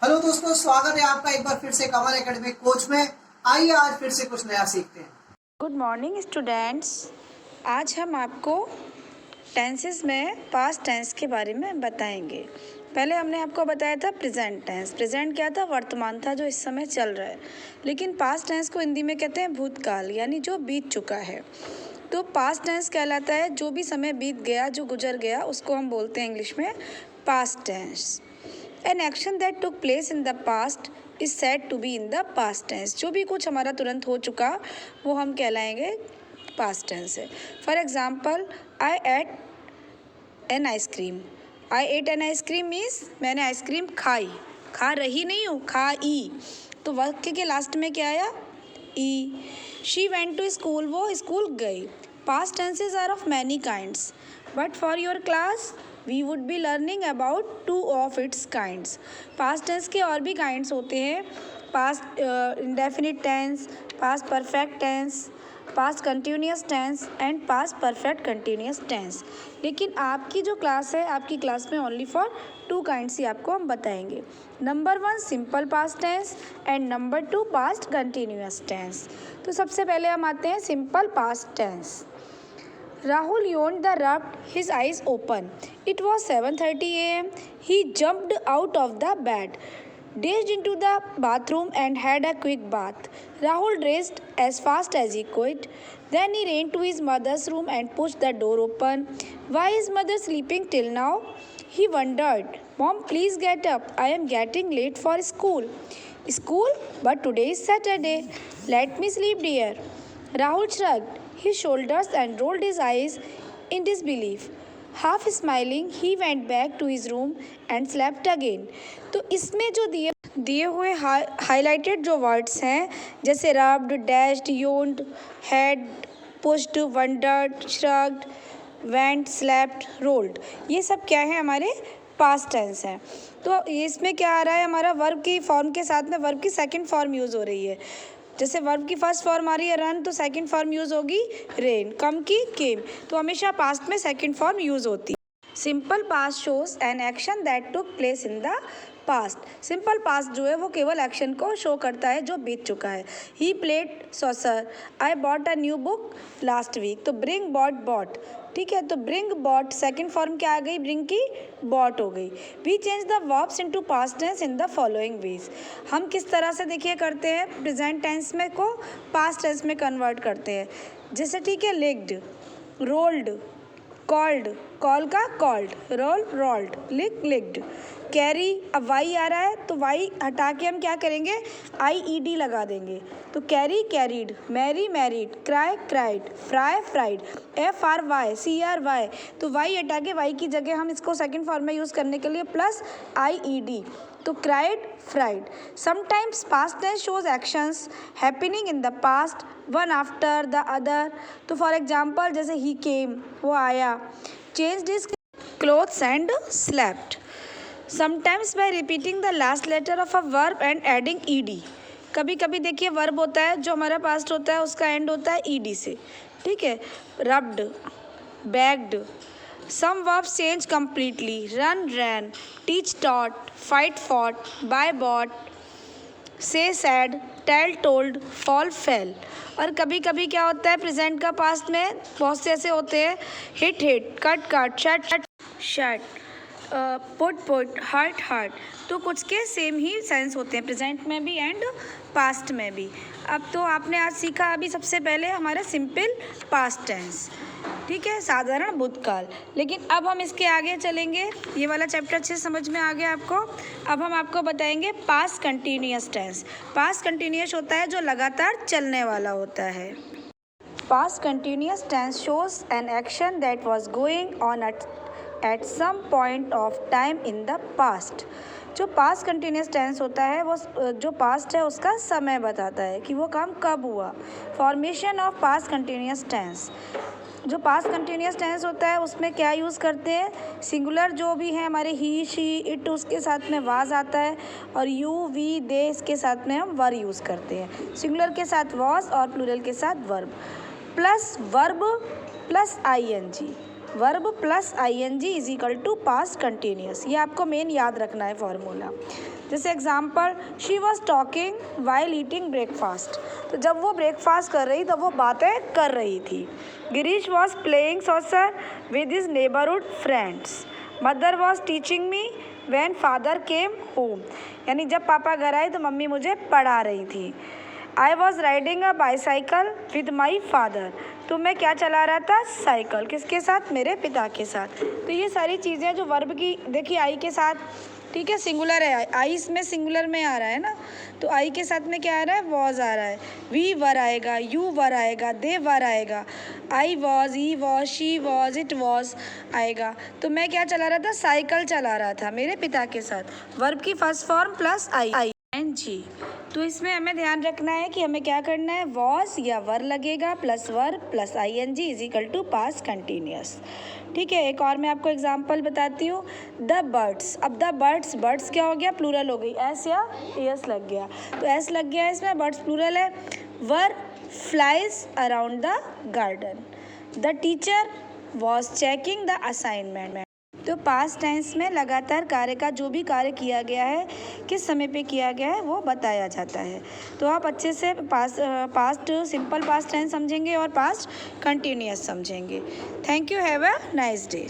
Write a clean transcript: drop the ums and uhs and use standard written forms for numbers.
Hello दोस्तों, स्वागत है आपका एक बार फिर से कमल एकेडमी कोच में। आइए आज फिर से कुछ नया सीखते हैं। Good morning students. आज हम आपको टेंसेस में पास्ट टेंस के बारे में बताएंगे। पहले हमने आपको बताया था प्रेजेंट टेंस। प्रेजेंट क्या था? वर्तमान था, जो इस समय चल रहा है। लेकिन पास्ट टेंस को हिंदी में कहते हैं भूतकाल, यानी जो बीत चुका है। तो पास्ट टेंस कहलाता है जो भी समय बीत गया, जो गुजर गया, उसको हम बोलते हैं इंग्लिश में past tense. An action that took place in the past is said to be in the past tense. जो भी कुछ हमारा तुरंत हो चुका वो हम कहलाएंगे पास्ट टेंस है। For example, I ate an ice cream. I ate an ice cream means मैंने आइसक्रीम खाई। खा रही नहीं हूँ, खाई। तो वाक्य के लास्ट में क्या आया? E. She went to school, वो स्कूल गई। Past tenses are of many kinds, but for your class we would be learning about 2 of its kinds. Past tense के और भी काइंड्स होते हैं। Past indefinite tense, past perfect tense, past continuous tense and past perfect continuous tense. लेकिन आपकी जो class है, आपकी क्लास में ओनली फॉर 2 काइंड्स ही आपको हम बताएंगे। Number 1 simple past tense and number 2 past continuous tense. तो सबसे पहले हम आते हैं simple past tense. Rahul yawned the rubbed his eyes open. It was 7:30 a.m. He jumped out of the bed, dashed into the bathroom and had a quick bath. Rahul dressed as fast as he could. Then he ran to his mother's room and pushed the door open. Why is mother sleeping till now? He wondered. Mom, please get up. I am getting late for school. School? But today is Saturday. Let me sleep, dear. Rahul shrugged his shoulders and rolled his eyes in disbelief. Half smiling, he went back to his room and slept again. तो इसमें जो दिए हुए highlighted जो words हैं, जैसे rubbed, dashed, yawned, had, pushed, wondered, shrugged, went, slept, rolled, ये सब क्या है? हमारे पास्ट टेंस है। तो इसमें क्या आ रहा है? हमारा वर्ब की फॉर्म के साथ में वर्ब की सेकंड फॉर्म यूज़ हो रही है। जैसे वर्ब की फर्स्ट फॉर्म आ रही है रन, तो सेकंड फॉर्म यूज़ होगी रेन। कम की केम, तो हमेशा पास्ट में सेकंड फॉर्म यूज़ होती है। Simple past shows an action that took place in the past. Simple past जो है वो केवल एक्शन को शो करता है जो बीत चुका है। He played soccer, I bought a new book last week. तो ब्रिंग, बॉट, बॉट, ठीक है। तो ब्रिंग, बॉट, सेकंड फॉर्म क्या आ गई? ब्रिंग की बॉट हो गई। We change the verbs into past tense in the following ways. हम किस तरह से देखिए करते हैं? प्रेजेंट टेंस में को पास्ट टेंस में कन्वर्ट करते हैं। जैसे ठीक है, लिक्ड, रोल्ड, कॉल्ड, कॉल का कॉल्ड, रोल, रोल्ड, लिक, लिक्ड। कैरी, अब वाई आ रहा है तो वाई हटा के हम क्या करेंगे? IED लगा देंगे। तो carry, carried, marry, married, cry, cried, fry, fried, FRY, CRY। तो वाई हटा के वाई की जगह हम इसको सेकंड फॉर्म में यूज़ करने के लिए प्लस IED, तो cried, fried. Sometimes past tense shows actions happening in the past one after the other. तो फॉर एग्जाम्पल, जैसे ही केम, वो आया, changed his clothes and slept. Sometimes by repeating the last letter of a verb and adding ED। कभी कभी देखिए verb होता है जो हमारा पास्ट होता है, उसका एंड होता है ED से, ठीक है। Rubbed, bagged. Some verbs change completely. Run, ran, teach, taught, fight, fought, buy, bought, say, said, tell, told, fall, fell। और कभी कभी क्या होता है प्रेजेंट का पास्ट में? बहुत से ऐसे होते हैं, hit, hit, cut, cut, shut, shut, put, put, hurt, hurt. तो कुछ के सेम ही सेंस होते हैं प्रेजेंट में भी एंड पास्ट में भी। अब तो आपने आज सीखा अभी सबसे पहले हमारा सिंपल पास्ट टेंस, ठीक है, साधारण भूतकाल। लेकिन अब हम इसके आगे चलेंगे। ये वाला चैप्टर अच्छे से समझ में आ गया आपको। अब हम आपको बताएंगे past continuous tense. Past continuous होता है जो लगातार चलने वाला होता है। Past continuous tense shows an action that was going on at some point of time in the past. जो पास्ट कंटिन्यूअस टेंस होता है वो जो पास्ट है उसका समय बताता है कि वो काम कब हुआ। Formation of past continuous tense. जो पास्ट कंटिन्यूअस टेंस होता है उसमें क्या यूज़ करते हैं? सिंगुलर जो भी है हमारे ही, शी, इट, उसके साथ में वाज आता है, और यू, वी, दे, इसके साथ में हम वर यूज़ करते हैं। सिंगुलर के साथ वाज और प्लूरल के साथ verb, plus verb plus ING। Verb plus ing is equal to past continuous. ये आपको मेन याद रखना है फॉर्मूला। जैसे example, she was talking while eating breakfast, तो जब वो ब्रेकफास्ट कर रही तब वो बातें कर रही थी। Girish was playing soccer with his neighbourhood friends. Mother was teaching me when father came home, यानी जब पापा घर आए तो मम्मी मुझे पढ़ा रही थी। I was riding a bicycle with my father, तो मैं क्या चला रहा था, साइकिल, किसके साथ, मेरे पिता के साथ। तो ये सारी चीज़ें जो वर्ब की, देखिए आई के साथ, ठीक है, सिंगुलर है, आई इसमें सिंगुलर में आ रहा है ना, तो आई के साथ में क्या आ रहा है, वॉज आ रहा है, वी वर आएगा, यू वर आएगा, दे वर आएगा, I was, he was, she was, it was आएगा। तो मैं क्या चला रहा था, साइकिल चला रहा था मेरे पिता के साथ। वर्ब की first form plus I N G. तो इसमें हमें ध्यान रखना है कि हमें क्या करना है, वॉज या वर लगेगा plus verb plus I N G is equal to past continuous. ठीक है, एक और मैं आपको एग्जांपल बताती हूँ। द बर्ड्स, अब द बर्ड्स, बर्ड्स क्या हो गया, प्लूरल हो गई, एस या एस लग गया, तो एस लग गया इसमें, बर्ड्स प्लूरल है। वर flies around the garden. The teacher was checking the assignment. तो पास्ट टेंस में लगातार कार्य का जो भी कार्य किया गया है, किस समय पे किया गया है, वो बताया जाता है। तो आप अच्छे से पास्ट सिंपल पास्ट टेंस समझेंगे और पास्ट कंटिन्यूअस समझेंगे। Thank you, have a nice day.